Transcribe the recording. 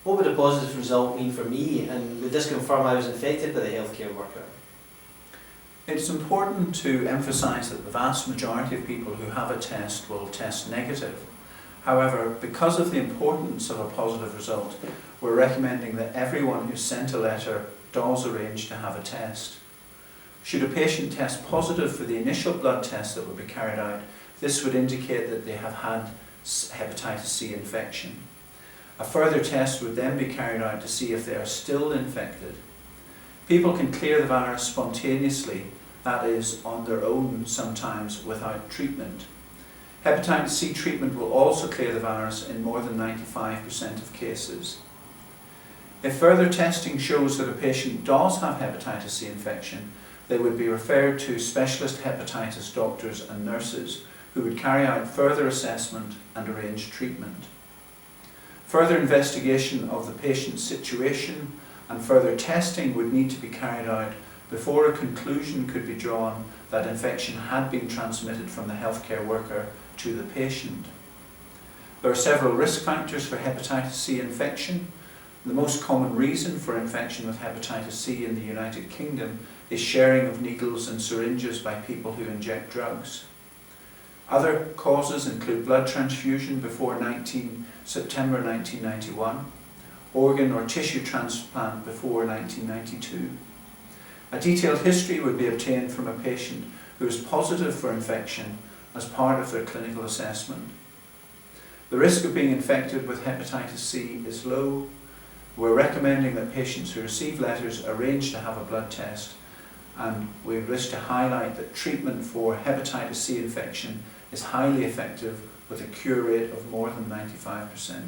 What would a positive result mean for me, and would this confirm I was infected by the healthcare worker? It's important to emphasise that the vast majority of people who have a test will test negative. However, because of the importance of a positive result, we're recommending that everyone who's sent a letter does arrange to have a test. Should a patient test positive for the initial blood test that would be carried out, this would indicate that they have had hepatitis C infection. A further test would then be carried out to see if they are still infected. People can clear the virus spontaneously, that is, on their own, sometimes without treatment. Hepatitis C treatment will also clear the virus in more than 95% of cases. If further testing shows that a patient does have hepatitis C infection, they would be referred to specialist hepatitis doctors and nurses who would carry out further assessment and arrange treatment. Further investigation of the patient's situation and further testing would need to be carried out before a conclusion could be drawn that infection had been transmitted from the healthcare worker to the patient. There are several risk factors for hepatitis C infection. The most common reason for infection with hepatitis C in the United Kingdom is sharing of needles and syringes by people who inject drugs. Other causes include blood transfusion before September 1991, organ or tissue transplant before 1992. A detailed history would be obtained from a patient who is positive for infection as part of their clinical assessment. The risk of being infected with hepatitis C is low. We're recommending that patients who receive letters arrange to have a blood test, and we wish to highlight that treatment for hepatitis C infection is highly effective with a cure rate of more than 95%.